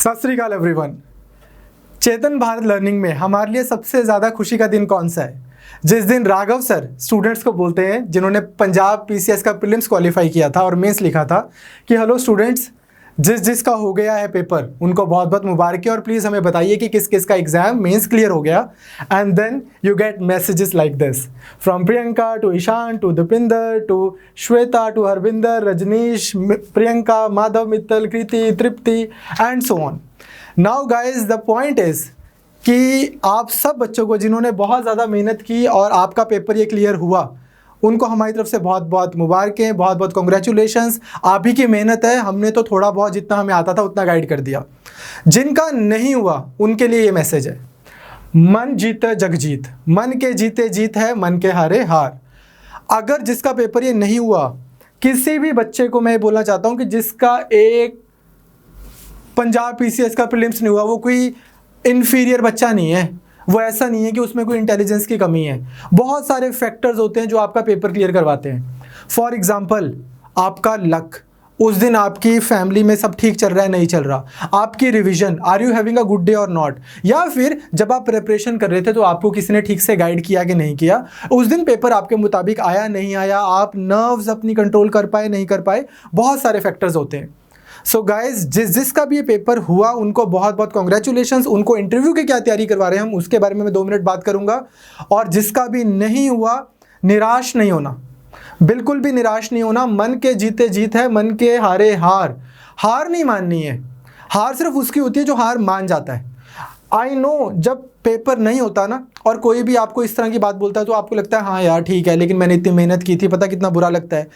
सत श्री अकाल एवरीवन। चेतन भारत लर्निंग में हमारे लिए सबसे ज़्यादा खुशी का दिन कौन सा है? जिस दिन राघव सर स्टूडेंट्स को बोलते हैं जिन्होंने पंजाब पीसीएस का प्रीलिम्स क्वालिफाई किया था और मेंस लिखा था कि हेलो स्टूडेंट्स, जिसका हो गया है पेपर उनको बहुत बहुत मुबारक और प्लीज़ हमें बताइए कि किस किस का एग्जाम मेंस क्लियर हो गया। And then you get messages like this from Priyanka to Ishan to Dipinder to Shweta to Harvinder, Rajnish, Priyanka, Madhav, Mittal, Kriti, Tripti and so on. Now guys the point is कि आप सब बच्चों को जिन्होंने बहुत ज़्यादा मेहनत की और आपका पेपर ये क्लियर हुआ, उनको हमारी तरफ से बहुत बहुत मुबारकें, बहुत बहुत कॉन्ग्रेचुलेशंस। आप ही की मेहनत है, हमने तो थोड़ा बहुत जितना हमें आता था उतना गाइड कर दिया। जिनका नहीं हुआ उनके लिए ये मैसेज है, मन जीते जग जीत, मन के जीते जीत है, मन के हारे हार। अगर जिसका पेपर ये नहीं हुआ, किसी भी बच्चे को मैं बोलना चाहता हूँ कि जिसका एक पंजाब पीसीएस का प्रीलिम्स नहीं हुआ, वो कोई इन्फीरियर बच्चा नहीं है, वो ऐसा नहीं है कि उसमें कोई इंटेलिजेंस की कमी है। बहुत सारे फैक्टर्स होते हैं जो आपका पेपर क्लियर करवाते हैं। फॉर एग्जांपल, आपका लक, उस दिन आपकी फैमिली में सब ठीक चल रहा है नहीं चल रहा, आपकी revision, are you having a good day और नॉट, या फिर जब आप प्रिपरेशन कर रहे थे तो आपको किसी ने ठीक से गाइड किया कि नहीं किया, उस दिन पेपर आपके मुताबिक आया नहीं आया, आप नर्व्स अपनी कंट्रोल कर पाए नहीं कर पाए, बहुत सारे फैक्टर्स होते हैं। सो गाइज, जिसका भी ये पेपर हुआ उनको बहुत बहुत कॉन्ग्रेचुलेशंस। उनको इंटरव्यू की क्या तैयारी करवा रहे हैं हम उसके बारे में मैं 2 मिनट बात करूंगा। और जिसका भी नहीं हुआ, निराश नहीं होना, बिल्कुल भी निराश नहीं होना। मन के जीते जीत है, मन के हारे हार। हार नहीं माननी है, हार सिर्फ उसकी होती है जो हार मान जाता है। आई नो, जब पेपर नहीं होता ना और कोई भी आपको इस तरह की बात बोलता है तो आपको लगता है हाँ यार ठीक है, लेकिन मैंने इतनी मेहनत की थी, पता कितना बुरा लगता है।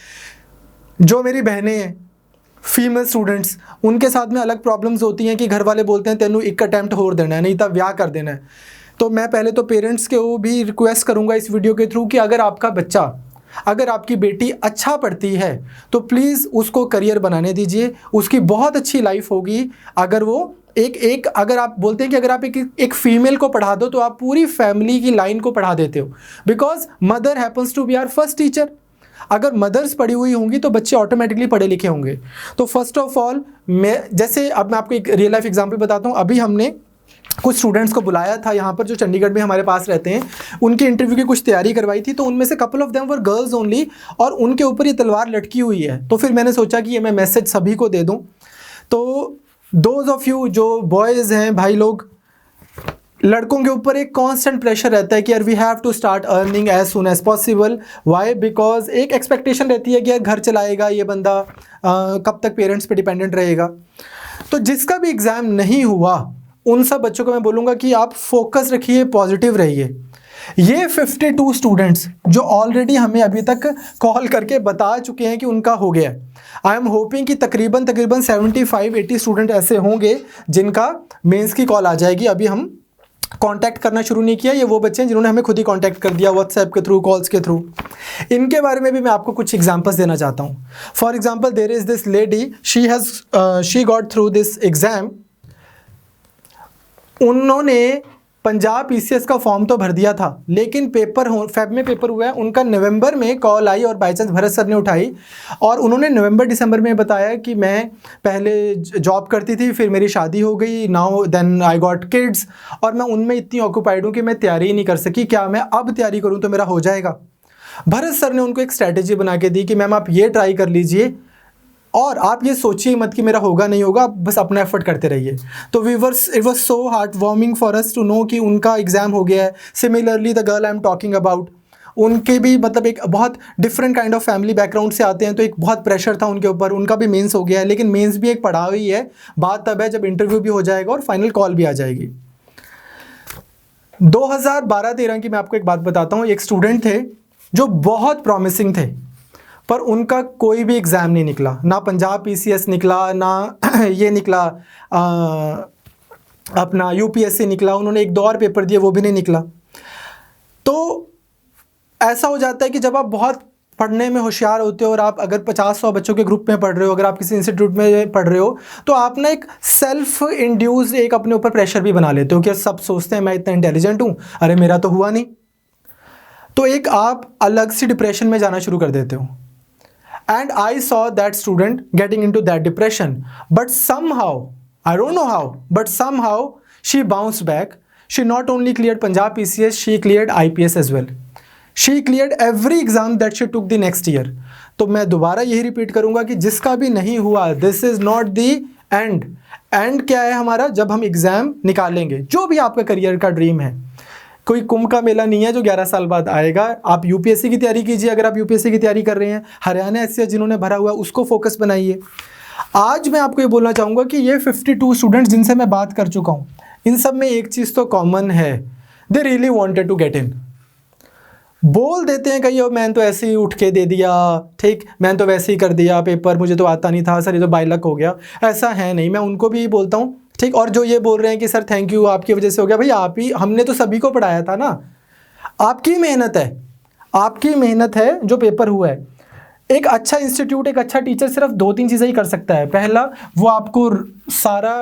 जो मेरी बहनें हैं फीमेल स्टूडेंट्स, उनके साथ में अलग प्रॉब्लम्स होती हैं कि घर वाले बोलते हैं तेनू एक अटैम्प्ट और देना है, नहीं तो ब्याह कर देना है। तो मैं पहले तो पेरेंट्स के वो भी रिक्वेस्ट करूंगा इस वीडियो के थ्रू कि अगर आपका बच्चा, अगर आपकी बेटी अच्छा पढ़ती है तो प्लीज़ उसको करियर बनाने दीजिए, उसकी बहुत अच्छी लाइफ होगी। अगर वो अगर आप बोलते हैं कि अगर आप एक फीमेल को पढ़ा दो तो आप पूरी फैमिली की लाइन को पढ़ा देते हो, because mother happens to be our first teacher. अगर मदर्स पढ़ी हुई होंगी तो बच्चे ऑटोमेटिकली पढ़े लिखे होंगे। तो फर्स्ट ऑफ ऑल जैसे अब मैं आपको एक रियल लाइफ एग्जांपल बताता हूँ। अभी हमने कुछ स्टूडेंट्स को बुलाया था यहाँ पर जो चंडीगढ़ में हमारे पास रहते हैं, उनकी इंटरव्यू की कुछ तैयारी करवाई थी। तो उनमें से couple of them were girls only और उनके ऊपर ये तलवार लटकी हुई है। तो फिर मैंने सोचा कि ये मैं मैसेज सभी को दे दूँ। तो दोज ऑफ यू जो बॉयज़ हैं, भाई लोग, लड़कों के ऊपर एक कांस्टेंट प्रेशर रहता है कि यार we have to start earning as soon as possible. Why? Because एक एक्सपेक्टेशन रहती है कि यार घर चलाएगा ये बंदा, कब तक पेरेंट्स पे डिपेंडेंट रहेगा। तो जिसका भी एग्ज़ाम नहीं हुआ उन सब बच्चों को मैं बोलूँगा कि आप फोकस रखिए, पॉजिटिव रहिए। ये 52 स्टूडेंट्स जो ऑलरेडी हमें अभी तक कॉल करके बता चुके हैं कि उनका हो गया है, आई एम होपिंग कि तकरीबन 75-80 स्टूडेंट ऐसे होंगे जिनका मेंस की कॉल आ जाएगी। अभी हम कांटेक्ट करना शुरू नहीं किया, ये वो बच्चे हैं जिन्होंने हमें खुद ही कांटेक्ट कर दिया व्हाट्सएप के थ्रू, कॉल्स के थ्रू। इनके बारे में भी मैं आपको कुछ एग्जांपल्स देना चाहता हूँ। For example, there is this lady, she got through this exam. उन्होंने पंजाब पीसीएस का फॉर्म तो भर दिया था, लेकिन फेब में पेपर हुआ है उनका, नवंबर में कॉल आई और बाई चांस भरत सर ने उठाई और उन्होंने नवंबर दिसंबर में बताया कि मैं पहले जॉब करती थी, फिर मेरी शादी हो गई, now then I got kids, और मैं उनमें इतनी ऑक्यूपाइड हूँ कि मैं तैयारी ही नहीं कर सकी, क्या मैं अब तैयारी करूँ तो मेरा हो जाएगा? भरत सर ने उनको एक स्ट्रैटेजी बना के दी कि मैम आप ये ट्राई कर लीजिए और आप ये सोचिए मत कि मेरा होगा नहीं होगा, आप बस अपना एफर्ट करते रहिए। तो it was so heart warming for us to know कि उनका एग्जाम हो गया है। Similarly the girl I am talking about, उनके भी मतलब एक बहुत different kind of family background से आते हैं, तो एक बहुत प्रेशर था उनके ऊपर। उनका भी मेंस हो गया है, लेकिन मेंस भी एक पढ़ा हुई है। बात तब है जब इंटरव्यू भी हो जाएगा और फाइनल कॉल भी आ जाएगी। 2012-13 की मैं आपको एक बात बताता हूँ। एक स्टूडेंट थे जो बहुत प्रॉमिसिंग थे, पर उनका कोई भी एग्ज़ाम नहीं निकला, ना पंजाब पीसीएस निकला, ना ये निकला अपना यूपीएससी निकला। उन्होंने 1-2 और पेपर दिए, वो भी नहीं निकला। तो ऐसा हो जाता है कि जब आप बहुत पढ़ने में होशियार होते हो और आप अगर 50-100 बच्चों के ग्रुप में पढ़ रहे हो, अगर आप किसी इंस्टीट्यूट में पढ़ रहे हो, तो आप ना एक सेल्फ इंड्यूस एक अपने ऊपर प्रेशर भी बना लेते हो कि सब सोचते हैं मैं इतना इंटेलिजेंट हूँ, अरे मेरा तो हुआ नहीं। तो एक आप अलग सी डिप्रेशन में जाना शुरू कर देते हो। And I saw that student getting into that depression, but somehow I don't know how, but somehow she bounced back. She not only cleared Punjab PCS, she cleared IPS as well. She cleared every exam that she took the next year. तो मैं दोबारा यही repeat करूंगा कि जिसका भी नहीं हुआ, this is not the and. And क्या है हमारा? जब हम एग्जाम निकालेंगे, जो भी आपका करियर का ड्रीम है, कोई कुंभ का मेला नहीं है जो 11 साल बाद आएगा. आप यूपीएससी की तैयारी कीजिए. अगर आप यूपीएससी की तैयारी कर रहे हैं, हरियाणा एससीएस जिन्होंने भरा हुआ है उसको फोकस बनाइए. आज मैं आपको ये बोलना चाहूँगा कि ये 52 स्टूडेंट्स जिनसे मैं बात कर चुका हूँ, इन सब में एक चीज़ तो कॉमन है, they really wanted to get in. बोल देते हैं कहीं, मैंने तो ऐसे ही उठ के दे दिया, ठीक, मैंने तो वैसे ही कर दिया पेपर, मुझे तो आता नहीं था सर, ये तो बाय लक हो गया. ऐसा है नहीं. मैं उनको भी बोलता हूँ, ठीक. और जो ये बोल रहे हैं कि सर थैंक यू, आपकी वजह से हो गया, भाई आप ही, हमने तो सभी को पढ़ाया था ना. आपकी मेहनत है, आपकी मेहनत है जो पेपर हुआ है. एक अच्छा इंस्टीट्यूट, एक अच्छा टीचर सिर्फ 2-3 चीज़ें ही कर सकता है. पहला, वो आपको सारा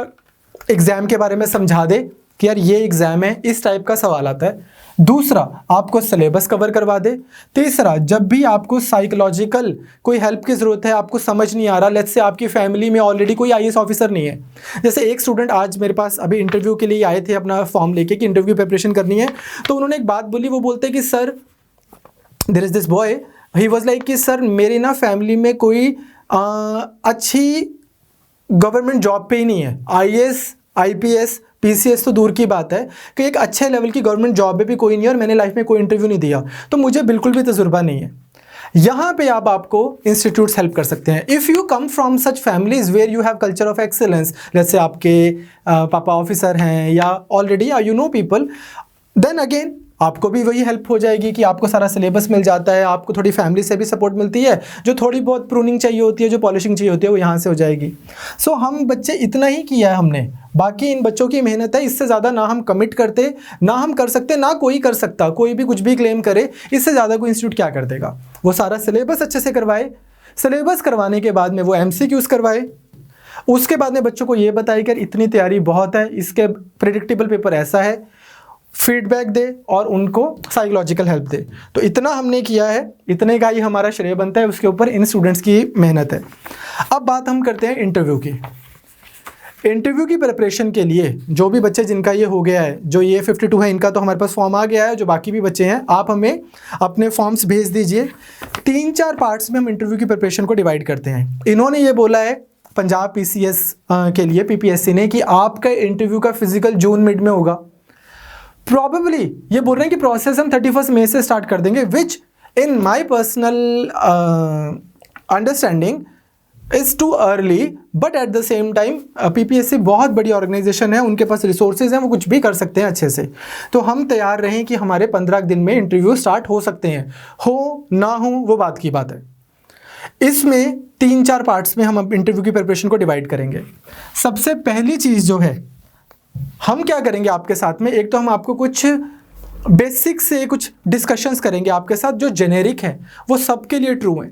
एग्ज़ाम के बारे में समझा दे कि यार ये एग्ज़ाम है, इस टाइप का सवाल आता है. दूसरा, आपको सिलेबस कवर करवा दे. तीसरा, जब भी आपको साइकोलॉजिकल कोई हेल्प की ज़रूरत है, आपको समझ नहीं आ रहा, लेट्स से आपकी फैमिली में ऑलरेडी कोई आईएएस ऑफिसर नहीं है. जैसे एक स्टूडेंट आज मेरे पास अभी इंटरव्यू के लिए आए थे, अपना फॉर्म लेके कि इंटरव्यू प्रिपरेशन करनी है. तो उन्होंने एक बात बोली, वो बोलते कि sir, there is this boy, he was like कि सर मेरी ना फैमिली में कोई अच्छी गवर्नमेंट जॉब पे ही नहीं है. आईएएस, आईपीएस, पीसीएस तो दूर की बात है कि एक अच्छे लेवल की गवर्नमेंट जॉब में भी कोई नहीं है, और मैंने लाइफ में कोई इंटरव्यू नहीं दिया, तो मुझे बिल्कुल भी तजुर्बा नहीं है. यहाँ पे आपको इंस्टीट्यूट्स हेल्प कर सकते हैं. If you come from such families where you have culture of excellence, जैसे आपके पापा ऑफिसर हैं या already you know people, then again आपको भी वही हेल्प हो जाएगी कि आपको सारा सिलेबस मिल जाता है, आपको थोड़ी फैमिली से भी सपोर्ट मिलती है, जो थोड़ी बहुत प्रूनिंग चाहिए होती है, जो पॉलिशिंग चाहिए होती है, वो यहाँ से हो जाएगी. सो हम बच्चे इतना ही किया है हमने, बाकी इन बच्चों की मेहनत है. इससे ज़्यादा ना हम कमिट करते, ना हम कर सकते, ना कोई कर सकता. कोई भी कुछ भी क्लेम करे, इससे ज़्यादा कोई इंस्टीट्यूट क्या कर देगा. वो सारा सिलेबस अच्छे से करवाए, सिलेबस करवाने के बाद में वो MCQs करवाए, उसके बाद में बच्चों को ये बताए कि इतनी तैयारी बहुत है, इसके प्रेडिक्टेबल पेपर ऐसा है, फीडबैक दे और उनको साइकोलॉजिकल हेल्प दे. तो इतना हमने किया है, इतने का ही हमारा श्रेय बनता है, उसके ऊपर इन स्टूडेंट्स की मेहनत है. अब बात हम करते हैं इंटरव्यू की. इंटरव्यू की प्रिपरेशन के लिए जो भी बच्चे जिनका ये हो गया है, जो ये 52 है, इनका तो हमारे पास फॉर्म आ गया है. जो बाकी भी बच्चे हैं, आप हमें अपने फॉर्म्स भेज दीजिए. 3-4 पार्ट्स में हम इंटरव्यू की प्रिपरेशन को डिवाइड करते हैं. इन्होंने ये बोला है पंजाब PCS के लिए, PPSC ने, कि आपका इंटरव्यू का फिजिकल जून मिड में होगा. प्रॉबेबली ये बोल रहे हैं कि प्रोसेस हम 31 मई से स्टार्ट कर देंगे, which in my personal understanding is too early. But at the same time PPSC बहुत बड़ी ऑर्गेनाइजेशन है, उनके पास रिसोर्सेज हैं, वो कुछ भी कर सकते हैं अच्छे से. तो हम तैयार रहें कि हमारे 15 दिन में इंटरव्यू स्टार्ट हो सकते हैं. हो ना हो वो बात की बात है. इसमें 3-4 पार्ट्स में हम इंटरव्यू की प्रिपरेशन को डिवाइड करेंगे. सबसे पहली चीज़ जो है, हम क्या करेंगे आपके साथ में, एक तो हम आपको कुछ बेसिक से कुछ डिस्कशंस करेंगे आपके साथ, जो जेनेरिक है वो सबके लिए ट्रू हैं.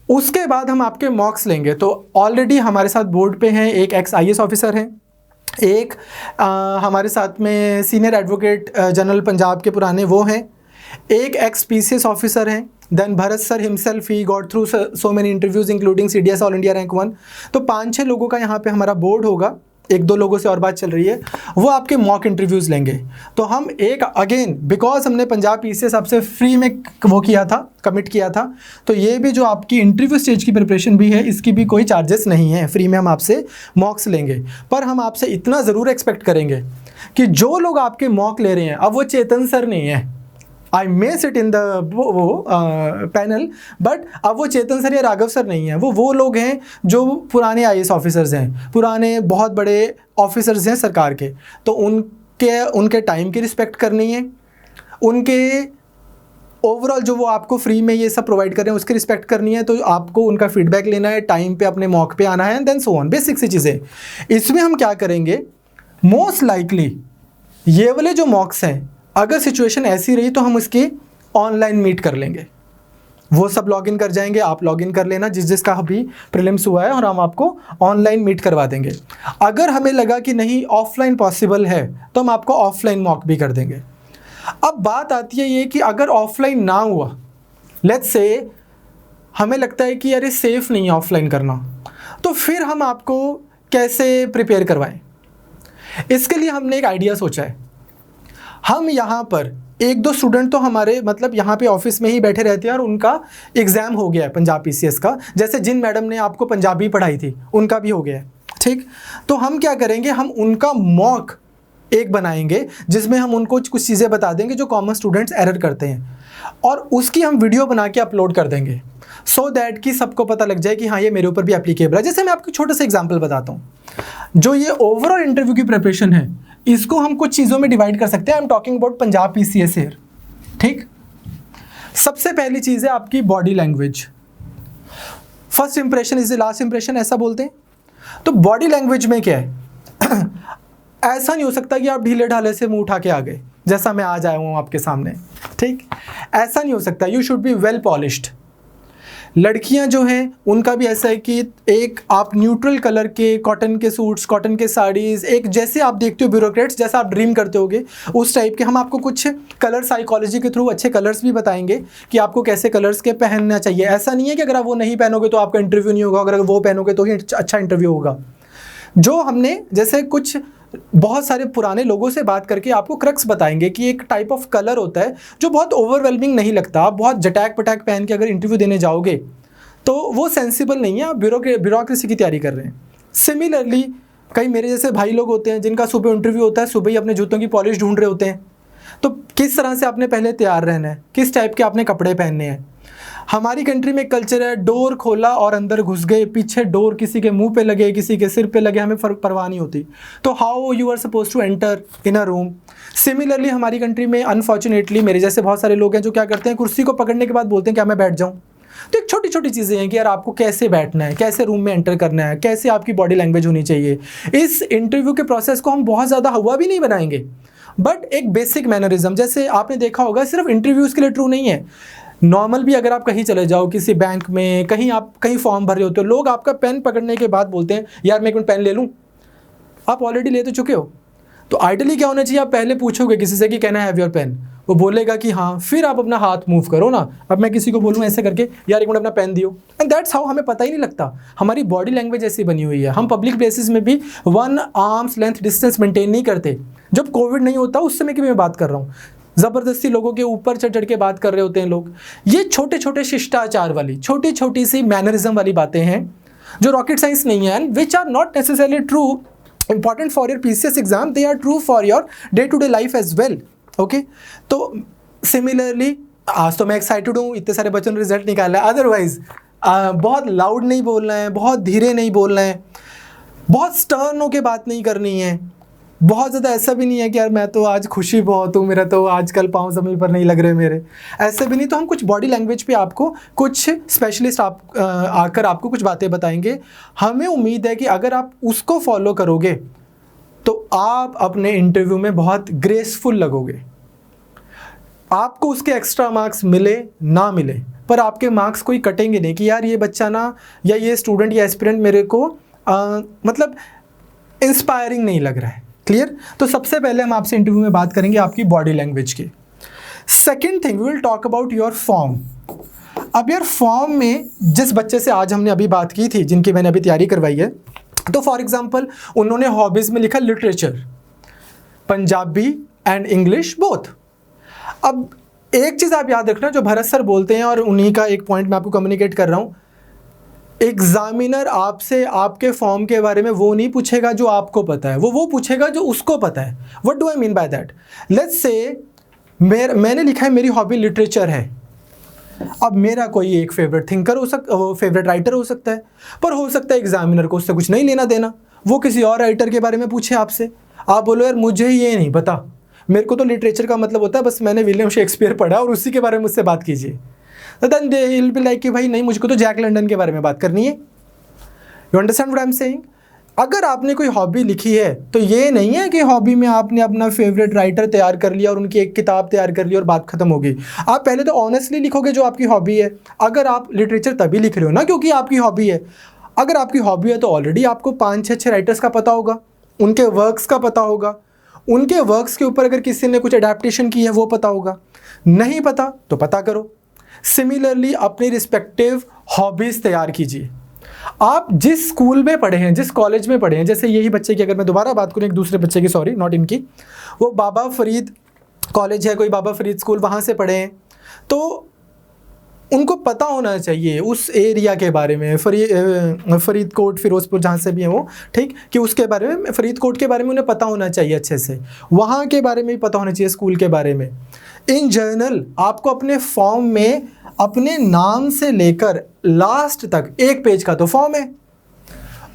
उसके बाद हम आपके मॉक्स लेंगे. तो ऑलरेडी हमारे साथ बोर्ड पे हैं, एक ex-IAS ऑफिसर हैं, एक हमारे साथ में सीनियर एडवोकेट जनरल पंजाब के पुराने वो हैं, एक ex-PCS ऑफिसर हैं. Then Bharat sir himself, he got through so many interviews including CDS all India rank 1. तो 5-6 लोगों का यहाँ पे हमारा बोर्ड होगा. 1-2 लोगों से और बात चल रही है, वो आपके मॉक इंटरव्यूज़ लेंगे. तो हम एक अगेन, बिकॉज हमने पंजाब PCS आपसे फ्री में वो किया था, कमिट किया था, तो ये भी जो आपकी इंटरव्यू स्टेज की प्रिपरेशन भी है, इसकी भी कोई चार्जेस नहीं है, फ्री में हम आपसे मॉक्स लेंगे. पर हम आपसे इतना ज़रूर एक्सपेक्ट करेंगे कि जो लोग आपके मॉक ले रहे हैं, अब वो चेतन सर नहीं है, I may sit in the panel, but अब वो चेतन सर या राघव सर नहीं है, वो लोग हैं जो पुराने IAS ऑफिसर्स हैं, पुराने बहुत बड़े ऑफिसर्स हैं सरकार के. तो उनके टाइम की रिस्पेक्ट करनी है, उनके ओवरऑल जो वो आपको फ्री में ये सब प्रोवाइड कर रहे हैं उसकी रिस्पेक्ट करनी है. तो आपको उनका फीडबैक लेना है, टाइम पे अपने मॉक पे आना है, and then so on, basic सी चीज़ें. इसमें हम क्या करेंगे, मोस्ट लाइकली ये वाले जो मॉक्स हैं, अगर सिचुएशन ऐसी रही तो हम उसकी ऑनलाइन मीट कर लेंगे. वो सब लॉगिन कर जाएंगे, आप लॉगिन कर लेना जिसका अभी प्रीलिम्स हुआ है, और हम आपको ऑनलाइन मीट करवा देंगे. अगर हमें लगा कि नहीं ऑफलाइन पॉसिबल है, तो हम आपको ऑफलाइन मॉक भी कर देंगे. अब बात आती है ये कि अगर ऑफलाइन ना हुआ, लेट्स से हमें लगता है कि यार ये सेफ़ नहीं है ऑफलाइन करना, तो फिर हम आपको कैसे प्रिपेयर करवाएं। इसके लिए हमने एक आइडिया सोचा है। हम यहाँ पर एक दो स्टूडेंट तो हमारे मतलब यहाँ पे ऑफिस में ही बैठे रहते हैं और उनका एग्ज़ाम हो गया है पंजाब पीसीएस का, जैसे जिन मैडम ने आपको पंजाबी पढ़ाई थी उनका भी हो गया है, ठीक। तो हम क्या करेंगे, हम उनका मॉक एक बनाएंगे जिसमें हम उनको कुछ चीज़ें बता देंगे जो कॉमन स्टूडेंट्स एरर करते हैं, और उसकी हम वीडियो बना के अपलोड कर देंगे सो दैट कि सबको पता लग जाए कि हाँ ये मेरे ऊपर भी एप्लीकेबल है। जैसे मैं आपको छोटा सा एग्जांपल बताता हूँ, जो ये ओवरऑल इंटरव्यू की प्रिपरेशन है इसको हम कुछ चीज़ों में डिवाइड कर सकते हैं। आई am talking about Punjab PCS here, ठीक। सबसे पहली चीज़ है आपकी body language. First impression is the last impression, ऐसा बोलते हैं। तो बॉडी लैंग्वेज में क्या है ऐसा नहीं हो सकता कि आप ढीले ढाले से मुंह उठा के आ गए जैसा मैं आज आया हूँ आपके सामने, ठीक। ऐसा नहीं हो सकता। You should be well polished. लड़कियां जो हैं उनका भी ऐसा है कि एक आप न्यूट्रल कलर के कॉटन के सूट्स, कॉटन के साड़ीज़, एक जैसे आप देखते हो ब्यूरोक्रेट्स जैसा आप ड्रीम करते होगे उस टाइप के। हम आपको कुछ कलर साइकोलॉजी के थ्रू अच्छे कलर्स भी बताएंगे कि आपको कैसे कलर्स के पहनना चाहिए। ऐसा नहीं है कि अगर आप वो नहीं पहनोगे तो आपका इंटरव्यू नहीं होगा, अगर वो पहनोगे तो ही अच्छा इंटरव्यू होगा। जो हमने जैसे कुछ बहुत सारे पुराने लोगों से बात करके आपको क्रक्स बताएंगे कि एक टाइप ऑफ कलर होता है जो बहुत ओवरवेलमिंग नहीं लगता। आप बहुत जटैक पटैक पहन के अगर इंटरव्यू देने जाओगे तो वो सेंसिबल नहीं है, आप ब्यूरोक्रेसी की तैयारी कर रहे हैं। सिमिलरली कई मेरे जैसे भाई लोग होते हैं जिनका सुबह इंटरव्यू होता है, सुबह ही अपने जूतों की पॉलिश ढूंढ रहे होते हैं। तो किस तरह से आपने पहले तैयार रहना है, किस टाइप के आपने कपड़े पहनने हैं। हमारी कंट्री में कल्चर है डोर खोला और अंदर घुस गए, पीछे डोर किसी के मुंह पे लगे, किसी के सिर पे लगे, हमें परवाह नहीं होती। तो how you are suppose to enter in a room. Similarly हमारी कंट्री में अनफॉर्चुनेटली मेरे जैसे बहुत सारे लोग हैं जो क्या करते हैं, कुर्सी को पकड़ने के बाद बोलते हैं क्या मैं बैठ जाऊँ। तो एक छोटी छोटी चीज़ें हैं कि यार आपको कैसे बैठना है, कैसे रूम में एंटर करना है, कैसे आपकी बॉडी लैंग्वेज होनी चाहिए। इस इंटरव्यू के प्रोसेस को हम बहुत ज़्यादा हुआ भी नहीं बनाएंगे, बट एक बेसिक मैनरिज्म, जैसे आपने देखा होगा सिर्फ इंटरव्यूज़ के लिए ट्रू नहीं है, नॉर्मल भी अगर आप कहीं चले जाओ किसी बैंक में, कहीं आप कहीं फॉर्म भर रहे होते हो, लोग आपका पेन पकड़ने के बाद बोलते हैं यार मैं एक मिनट पेन ले लूँ। आप ऑलरेडी ले तो चुके हो। तो आइडियली क्या होना चाहिए, आप पहले पूछोगे किसी से कि can I have your pen, वो बोलेगा कि हाँ, फिर आप अपना हाथ मूव करो ना। अब मैं किसी को बोलूँ ऐसे करके यार एक मिनट अपना पेन दियो, एंड दैट्स हाउ, हमें पता ही नहीं लगता। हमारी बॉडी लैंग्वेज ऐसी बनी हुई है। हम पब्लिक प्लेसेस में भी 1 आर्म्स लेंथ डिस्टेंस मेंटेन नहीं करते। जब कोविड नहीं होता उस समय की मैं बात कर रहा हूँ, ज़बरदस्ती लोगों के ऊपर चढ़ चढ़ के बात कर रहे होते हैं लोग। ये छोटे छोटे शिष्टाचार वाली छोटी छोटी सी मैनरिज्म वाली बातें हैं जो रॉकेट साइंस नहीं है, and which are not necessarily true important for your PCS exam, they are true for your day to day life as well, okay। तो similarly आज तो मैं एक्साइटेड हूँ, इतने सारे बच्चों ने रिजल्ट निकाला है। अदरवाइज बहुत लाउड नहीं बोलना है, बहुत धीरे नहीं बोलना है, बहुत स्टर्न होकर बात नहीं करनी है, बहुत ज़्यादा ऐसा भी नहीं है कि यार मैं तो आज खुशी बहुत हूँ, मेरा तो आजकल पाँव ज़मीन पर नहीं लग रहे मेरे, ऐसे भी नहीं। तो हम कुछ बॉडी लैंग्वेज पे आपको कुछ स्पेशलिस्ट आकर आपको कुछ बातें बताएंगे। हमें उम्मीद है कि अगर आप उसको फॉलो करोगे तो आप अपने इंटरव्यू में बहुत ग्रेसफुल लगोगे। आपको उसके एक्स्ट्रा मार्क्स मिले ना मिले, पर आपके मार्क्स कोई कटेंगे नहीं कि यार ये बच्चा ना, या ये स्टूडेंट या एस्पिरेंट मेरे को मतलब इंस्पायरिंग नहीं लग रहा है। क्लियर। तो सबसे पहले हम आपसे इंटरव्यू में बात करेंगे आपकी बॉडी लैंग्वेज की। Second thing we will talk about your form. अब यार फॉर्म में जिस बच्चे से आज हमने अभी बात की थी, जिनकी मैंने अभी तैयारी करवाई है, तो फॉर एग्जाम्पल उन्होंने हॉबीज़ में लिखा literature, Punjabi and English both. अब एक चीज़ आप याद रखना, जो भरत सर बोलते हैं और उन्हीं का एक पॉइंट मैं आपको कम्युनिकेट कर रहा हूँ, एग्जामिनर आपसे आपके फॉर्म के बारे में वो नहीं पूछेगा जो आपको पता है, वो पूछेगा जो उसको पता है। What do I mean by that? Let's say मैंने लिखा है मेरी हॉबी लिटरेचर है। अब मेरा कोई एक फेवरेट थिंकर हो फेवरेट राइटर हो सकता है, पर हो सकता है एग्जामिनर को उससे कुछ नहीं लेना देना, वो किसी और राइटर के बारे में पूछे आपसे। आप बोलो यार मुझे ये नहीं पता, मेरे को तो लिटरेचर का मतलब होता है बस मैंने विलियम शेक्सपियर पढ़ा और उसी के बारे में मुझसे बात कीजिए। तो then they will be like कि भाई नहीं, मुझको तो जैक लंडन के बारे में बात करनी है। You understand what I am saying? अगर आपने कोई हॉबी लिखी है तो ये नहीं है कि हॉबी में आपने अपना फेवरेट राइटर तैयार कर लिया और उनकी एक किताब तैयार कर ली और बात खत्म हो गई। आप पहले तो ऑनेस्टली लिखोगे जो आपकी हॉबी है। अगर आप लिटरेचर तभी लिख रहे हो ना क्योंकि आपकी हॉबी है। अगर आपकी हॉबी है तो ऑलरेडी आपको 5-6 राइटर्स का पता होगा, उनके वर्क्स का पता होगा, उनके वर्क्स के ऊपर अगर किसी ने कुछ अडेप्टेशन की है वो पता होगा। नहीं पता तो पता करो। सिमिलरली अपनी रिस्पेक्टिव हॉबीज़ तैयार कीजिए। आप जिस स्कूल में पढ़े हैं, जिस कॉलेज में पढ़े हैं, जैसे यही बच्चे की अगर मैं दोबारा बात करूँ एक दूसरे बच्चे की, सॉरी नॉट इनकी, वो बाबा फरीद कॉलेज है, कोई बाबा फरीद स्कूल, वहाँ से पढ़े हैं, तो उनको पता होना चाहिए उस एरिया के बारे में, फरीदकोट फिरोजपुर जहाँ से भी है वो, ठीक, कि उसके बारे में, फरीदकोट के बारे में उन्हें पता होना चाहिए अच्छे से, वहाँ के बारे में भी पता होना चाहिए, स्कूल के बारे में। इन जनरल आपको अपने फॉर्म में अपने नाम से लेकर लास्ट तक 1 पेज का तो फॉर्म है,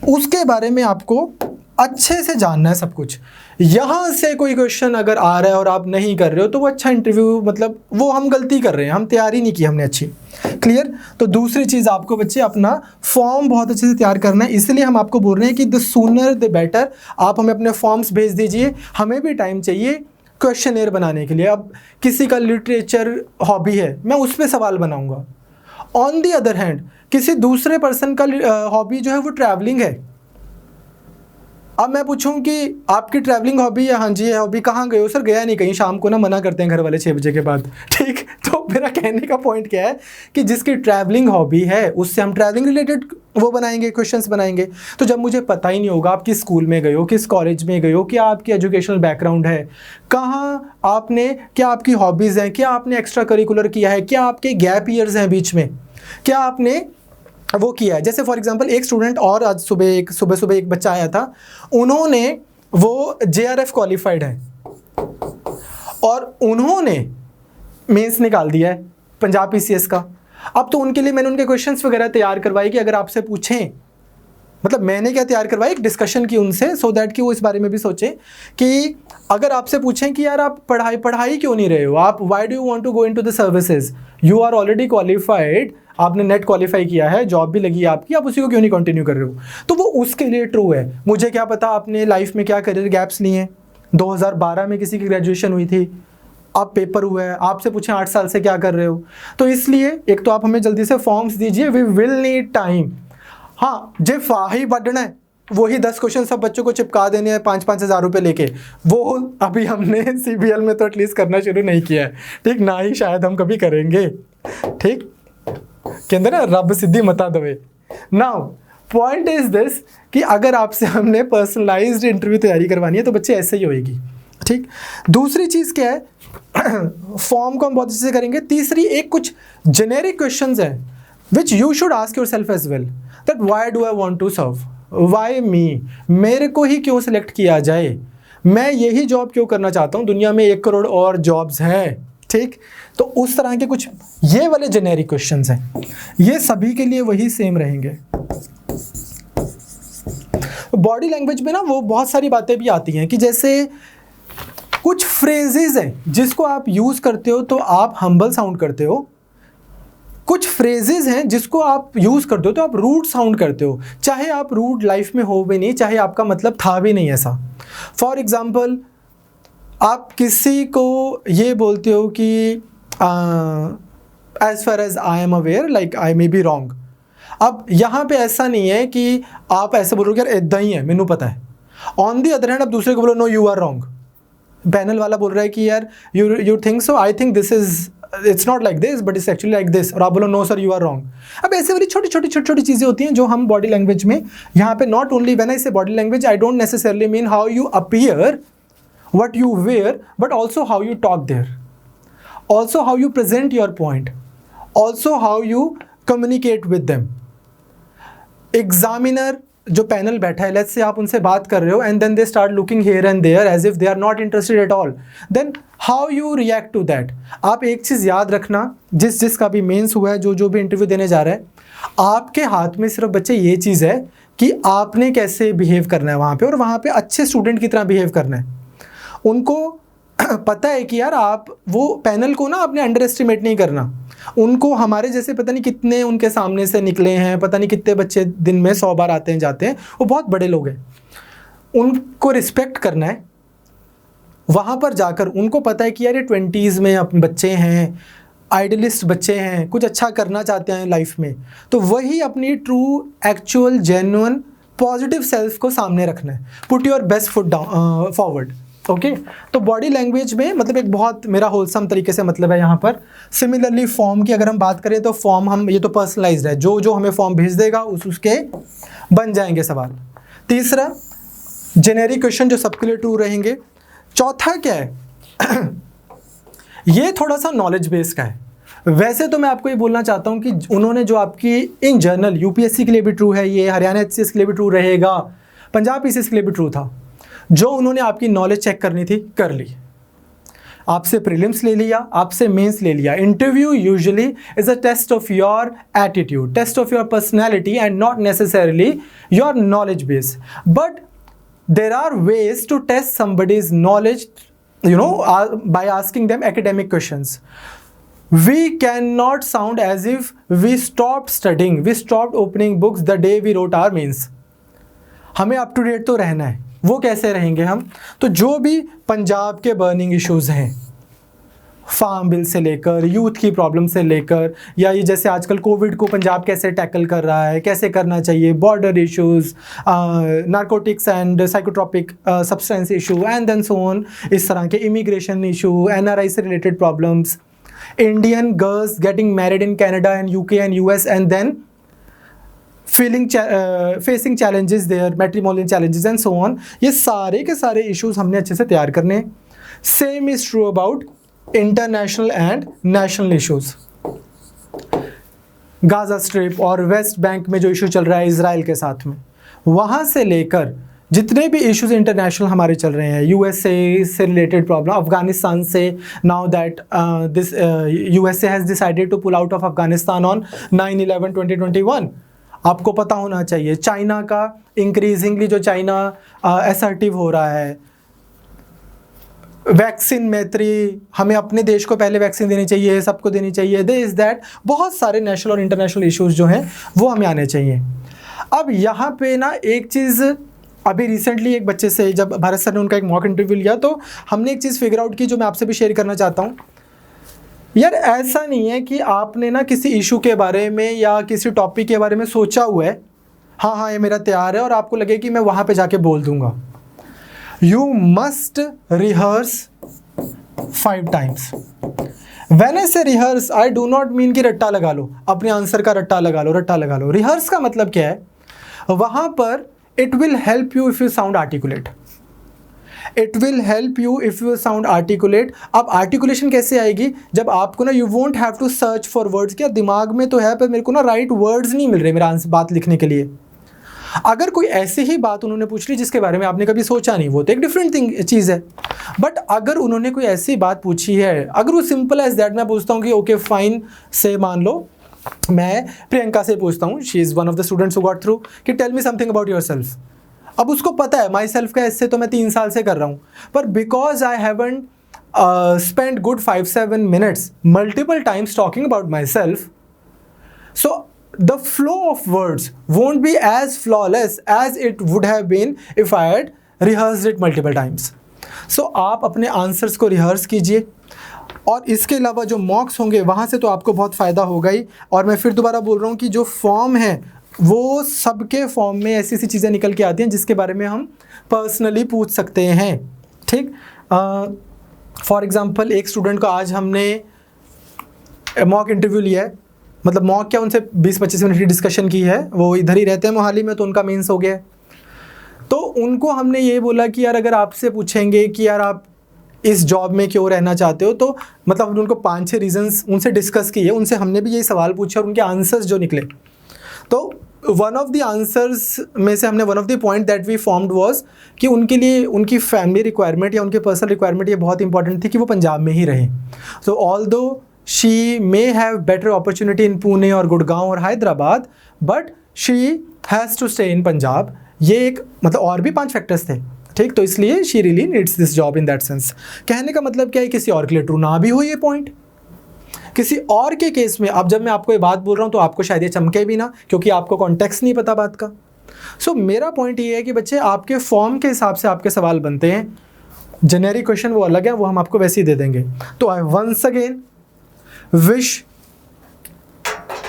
उसके बारे में आपको अच्छे से जानना है सब कुछ। यहाँ से कोई क्वेश्चन अगर आ रहा है और आप नहीं कर रहे हो तो वो अच्छा इंटरव्यू, मतलब वो हम गलती कर रहे हैं, हम तैयारी नहीं की हमने अच्छी। क्लियर? तो दूसरी चीज़ आपको बच्चे अपना फॉर्म बहुत अच्छे से तैयार करना है, इसलिए हम आपको बोल रहे हैं कि द सूनर द बेटर। आप हमें अपने फॉर्म्स भेज दीजिए, हमें भी टाइम चाहिए क्वेश्चनेयर बनाने के लिए। अब किसी का लिटरेचर हॉबी है, मैं उस पर सवाल बनाऊँगा। ऑन दी अदर हैंड किसी दूसरे पर्सन का हॉबी जो है वो ट्रैवलिंग है, अब मैं पूछूं कि आपकी ट्रैवलिंग हॉबी है, हाँ जी ये हॉबी, कहाँ गए हो? सर गया नहीं कहीं, शाम को ना मना करते हैं घर वाले 6 बजे के बाद, ठीक। तो मेरा कहने का पॉइंट क्या है कि जिसकी ट्रैवलिंग हॉबी है उससे हम ट्रैवलिंग रिलेटेड वो बनाएंगे, क्वेश्चंस बनाएंगे। तो जब मुझे पता ही नहीं होगा आप किस स्कूल में गए हो, किस कॉलेज में गए हो, क्या आपकी एजुकेशनल बैकग्राउंड है, कहाँ आपने, क्या आपकी हॉबीज़ हैं, क्या आपने एक्स्ट्रा करिकुलर किया है, क्या आपके गैप ईयर्स हैं बीच में, क्या आपने वो किया है। जैसे फॉर एग्जांपल एक स्टूडेंट, और आज सुबह एक बच्चा आया था, उन्होंने वो JRF क्वालिफाइड है और उन्होंने मेंस निकाल दिया है पंजाब PCS का। अब तो उनके लिए मैंने उनके क्वेश्चंस वगैरह तैयार करवाई कि अगर आपसे पूछें, मतलब मैंने क्या तैयार करवाई, एक डिस्कशन की उनसे, सो दैट कि वो इस बारे में भी सोचें कि अगर आपसे पूछें कि यार आप पढ़ाई क्यों नहीं रहे हो, आप why do you want to go into the services, you are already qualified, आपने नेट क्वालिफाई किया है, जॉब भी लगी है आपकी, आप उसी को क्यों नहीं कंटिन्यू कर रहे हो। तो वो उसके लिए ट्रू है। मुझे क्या पता आपने लाइफ में क्या करियर गैप्स लिए हैं। 2012 में किसी की ग्रेजुएशन हुई थी, अब पेपर हुआ है, आपसे पूछें 8 साल से क्या कर रहे हो। तो इसलिए एक तो आप हमें जल्दी से फॉर्म्स दीजिए, वी विल नीड टाइम। हाँ, जे फाही बढ़ना है, वही 10 क्वेश्चन सब बच्चों को चिपका देने हैं 5-5 हज़ार रुपये लेके, वो अभी हमने CBL में तो एटलीस्ट करना शुरू नहीं किया है, ठीक, ना ही शायद हम कभी करेंगे, ठीक। कहते ना रब सिद्धि मता Dave. Now point is this कि अगर आपसे हमने पर्सनलाइज्ड इंटरव्यू तैयारी करवानी है तो बच्चे ऐसे ही होएगी, ठीक। दूसरी चीज़ क्या है, फॉर्म को हम बहुत अच्छे से करेंगे। तीसरी, एक कुछ जेनेरिक क्वेश्चंस हैं which you should ask your self as well, that why do I want to serve, why me, मेरे को ही क्यों सिलेक्ट किया जाए, मैं यही जॉब क्यों करना चाहता हूँ, दुनिया में 1 करोड़ और जॉब्स हैं, ठीक। तो उस तरह के कुछ ये वाले जेनेरिक क्वेश्चंस हैं, ये सभी के लिए वही सेम रहेंगे। बॉडी लैंग्वेज में ना वो बहुत सारी बातें भी आती हैं कि जैसे कुछ फ्रेजेस हैं जिसको आप यूज़ करते हो तो आप हम्बल साउंड करते हो, कुछ फ्रेजेस हैं जिसको आप यूज़ करते हो तो आप रूड साउंड करते हो, चाहे आप रूड लाइफ में हो भी नहीं, चाहे आपका मतलब था भी नहीं ऐसा। फॉर एग्जाम्पल, आप किसी को ये बोलते हो कि as far as I am aware, like I may be wrong. अब यहाँ पे ऐसा नहीं है कि आप ऐसे बोल रहे हो कि यार इतना ही है, मैनू पता है। ऑन दी अदर हैंड आप दूसरे को बोलो no you are wrong, panel वाला बोल रहा है कि यार you think so, I think this is, it's not like this but it's actually like this, और आप बोलो no sir you are wrong. अब ऐसे वाली छोटी छोटी चीज़ें होती हैं जो हम बॉडी लैंग्वेज में यहाँ पे, नॉट ओनली व्हेन आई से body language, I don't necessarily mean how you appear, what you wear, but also how you talk there, also how you present your point, also how you communicate with them. Examiner जो panel बैठा है, let's say आप उनसे बात कर रहे हो and then they start looking here and there as if they are not interested at all, then how you react to that. आप एक चीज़ याद रखना, जिसका भी मेंस हुआ है, जो भी इंटरव्यू देने जा रहा है, आपके हाथ में सिर्फ बच्चे ये चीज़ है कि आपने कैसे बिहेव करना है वहाँ पे, और वहाँ पे अच्छे स्टूडेंट की तरह बिहेव करना है। उनको पता है कि यार आप वो पैनल को ना आपने अंडर एस्टिमेट नहीं करना, उनको हमारे जैसे पता नहीं कितने उनके सामने से निकले हैं, पता नहीं कितने बच्चे दिन में 100 बार आते हैं जाते हैं, वो बहुत बड़े लोग हैं, उनको रिस्पेक्ट करना है। वहाँ पर जाकर उनको पता है कि यार ये 20s में अपने बच्चे हैं, आइडियलिस्ट बच्चे हैं, कुछ अच्छा करना चाहते हैं लाइफ में, तो वही अपनी true actual genuine positive self को सामने रखना है। Put your best foot down forward, okay तो बॉडी लैंग्वेज में मतलब एक बहुत मेरा होलसम तरीके से मतलब है यहाँ पर। सिमिलरली फॉर्म की अगर हम बात करें तो फॉर्म हम ये तो पर्सनलाइज्ड है, जो जो हमें फॉर्म भेज देगा उसके बन जाएंगे सवाल। तीसरा जेनेरिक क्वेश्चन जो सबके लिए ट्रू रहेंगे। चौथा क्या है ये थोड़ा सा नॉलेज बेस्ड का है। वैसे तो मैं आपको ये बोलना चाहता हूँ कि उन्होंने जो आपकी इन जनरल यूपीएससी के लिए भी ट्रू है, ये हरियाणा एचसीएस के लिए भी ट्रू रहेगा, पंजाब पीसीएस के लिए भी ट्रू था। जो उन्होंने आपकी नॉलेज चेक करनी थी कर ली, आपसे प्रीलिम्स ले लिया, आपसे मेंस ले लिया। Interview usually is a test of your attitude, test of your personality and not necessarily your knowledge base. But there are ways to test somebody's knowledge by asking them academic questions. We cannot sound as if we stopped studying, we stopped opening books the day we wrote our mains. हमें up to date तो रहना है। वो कैसे रहेंगे हम? तो जो भी पंजाब के बर्निंग इश्यूज हैं, फार्म बिल से लेकर यूथ की प्रॉब्लम से लेकर, या ये जैसे आजकल कोविड को पंजाब कैसे टैकल कर रहा है, कैसे करना चाहिए, border issues, narcotics and psychotropic substance issue and then so on, इस तरह के इमिग्रेशन इशू, एनआरआई से related problems, Indian girls getting married in Canada and UK and US and then facing challenges there, matrimonial challenges and so on, ये सारे के सारे issues हमने अच्छे से तैयार करने हैं। Same is true about international and national issues. Gaza strip और वेस्ट बैंक में जो इशू चल रहा है इजराइल के साथ में, वहाँ से लेकर जितने भी इश्यूज इंटरनेशनल हमारे चल रहे हैं, यूएसए से रिलेटेड प्रॉब्लम, अफगानिस्तान से, now that this USA has decided to pull out of Afghanistan on 9/11/2021, आपको पता होना चाहिए। चाइना का इंक्रीजिंगली जो चाइना असर्टिव हो रहा है, वैक्सीन मैत्री, हमें अपने देश को पहले वैक्सीन देनी चाहिए, सबको देनी चाहिए, दिस दैट, बहुत सारे नेशनल और इंटरनेशनल इश्यूज जो हैं वो हमें आने चाहिए। अब यहाँ पे ना एक चीज़, अभी रिसेंटली एक बच्चे से जब भारत सर ने उनका एक मॉक इंटरव्यू लिया तो हमने एक चीज़ फिगर आउट की जो मैं आपसे भी शेयर करना चाहता हूँ। यार ऐसा नहीं है कि आपने ना किसी इशू के बारे में या किसी टॉपिक के बारे में सोचा हुआ है, हाँ हाँ ये मेरा तैयार है, और आपको लगे कि मैं वहाँ पे जाके बोल दूंगा। You must rehearse 5 times. When I say rehearse, I do not mean कि रट्टा लगा लो, अपने आंसर का रट्टा लगा लो। रिहर्स का मतलब क्या है? वहाँ पर it will help you if you sound articulate. It will help you if you sound articulate. अब articulation कैसे आएगी? जब आपको ना you won't have to search for words, क्या दिमाग में तो है पर मेरे को ना right words नहीं मिल रहे मेरा बात लिखने के लिए। अगर कोई ऐसी ही बात उन्होंने पूछ ली जिसके बारे में आपने कभी सोचा नहीं, वो तो एक डिफरेंट चीज़ है। बट अगर उन्होंने कोई ऐसी बात पूछी है, अगर वो सिंपल एज दैट, मैं पूछता हूँ कि ओके फाइन, से मान लो मैं प्रियंका से पूछता हूँ, she is one of the students who got through, कि tell me something about yourself. अब उसको पता है माई सेल्फ का ऐसे तो मैं 3 साल से कर रहा हूँ, पर because I haven't spend good 5-7 minutes multiple times talking about my self, so the flow of words won't be as flawless as it would have been if I had rehearsed it multiple times. So आप अपने answers को rehearse कीजिए, और इसके अलावा जो मॉक्स होंगे वहाँ से तो आपको बहुत फ़ायदा होगा ही। और मैं फिर दोबारा बोल रहा हूँ कि जो फॉर्म है वो सबके फॉर्म में ऐसी ऐसी चीज़ें निकल के आती हैं जिसके बारे में हम पर्सनली पूछ सकते हैं। ठीक, फॉर एग्ज़ाम्पल एक स्टूडेंट को आज हमने मॉक इंटरव्यू लिया है, मतलब मॉक क्या, उनसे 20-25 मिनट की डिस्कशन की है, वो इधर ही रहते हैं मोहाली में, तो उनका मेंस हो गया है। तो उनको हमने ये बोला कि यार अगर आपसे पूछेंगे कि यार आप इस जॉब में क्यों रहना चाहते हो, तो मतलब हमने उनको 5-6 रीजंस उनसे डिस्कस किए, उनसे हमने भी यही सवाल पूछा और उनके आंसर्स जो निकले, तो वन ऑफ द आंसर्स में से हमने one of the point that we formed was कि उनके लिए उनकी फैमिली रिक्वायरमेंट या उनके पर्सनल रिक्वायरमेंट ये बहुत इंपॉर्टेंट थी कि वो पंजाब में ही रहें। सो although she may have better opportunity in Pune or Gurgaon और Hyderabad, but she has to stay in Punjab। ये एक मतलब और भी 5 फैक्टर्स थे, ठीक, तो इसलिए she really needs this job in that sense। कहने का मतलब क्या है, किसी और के लिए ट्रू ना भी हो ये पॉइंट, किसी और के केस में अब जब मैं आपको ये बात बोल रहा हूँ तो आपको शायद ये चमके भी ना, क्योंकि आपको कॉन्टेक्स्ट नहीं पता बात का। सो मेरा पॉइंट ये है कि बच्चे आपके फॉर्म के हिसाब से आपके सवाल बनते हैं, जेनेरिक क्वेश्चन वो अलग है, वो हम आपको वैसे ही दे देंगे। तो I once again wish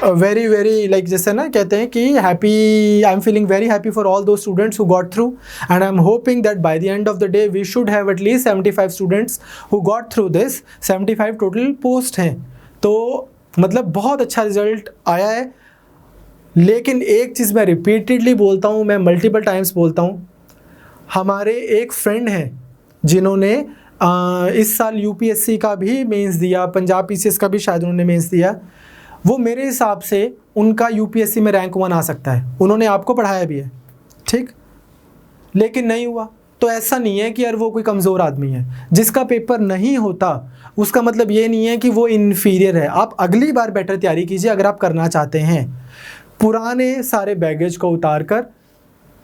very very like जैसे ना कहते हैं कि happy, I am feeling very happy for all those students who got through, and I am hoping that by the end of the day we should have at least 75 students who got through this. 75 total post हैं, तो मतलब बहुत अच्छा result आया है। लेकिन एक चीज़ मैं रिपीटेडली बोलता हूँ, मैं मल्टीपल टाइम्स बोलता हूँ, हमारे एक फ्रेंड हैं जिन्होंने इस साल यूपीएससी का भी मेंस दिया, पंजाब पीसीएस का भी शायद उन्होंने मेंस दिया, वो मेरे हिसाब से उनका यूपीएससी में रैंक 1 आ सकता है। उन्होंने आपको पढ़ाया भी है, ठीक, लेकिन नहीं हुआ। तो ऐसा नहीं है कि यार वो कोई कमज़ोर आदमी है। जिसका पेपर नहीं होता उसका मतलब ये नहीं है कि वो इन्फीरियर है। आप अगली बार बेटर तैयारी कीजिए अगर आप करना चाहते हैं। पुराने सारे बैगेज को उतार कर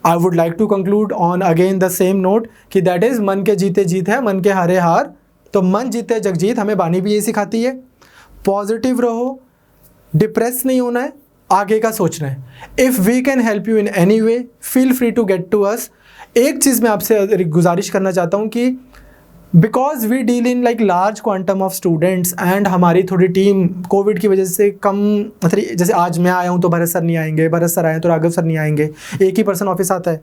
I would like to conclude on again the same note that is इज़ मन के जीते जीत है, मन के हारे हार। तो मन जीते जगजीत, हमें बानी भी यही सिखाती है। पॉजिटिव रहो, डिप्रेस नहीं होना है, आगे का सोचना है। If we can help you in any way, feel free to get to us. एक चीज़ मैं आपसे गुजारिश करना चाहता हूँ कि because we deal in like large quantum of students and हमारी थोड़ी टीम कोविड की वजह से कम, मतलब जैसे आज मैं आया हूँ तो भरत सर नहीं आएंगे, भरत सर आए तो राघव सर नहीं आएंगे, एक ही पर्सन ऑफिस आता है।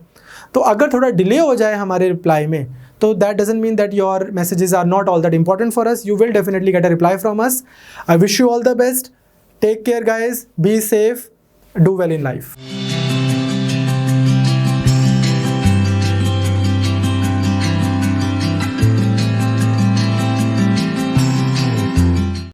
तो अगर थोड़ा डिले हो जाए हमारे रिप्लाई में, तो that doesn't mean that your messages are not all that important for us. You will definitely get a reply from us. I wish you all the best. Take care guys, be safe, do well in life.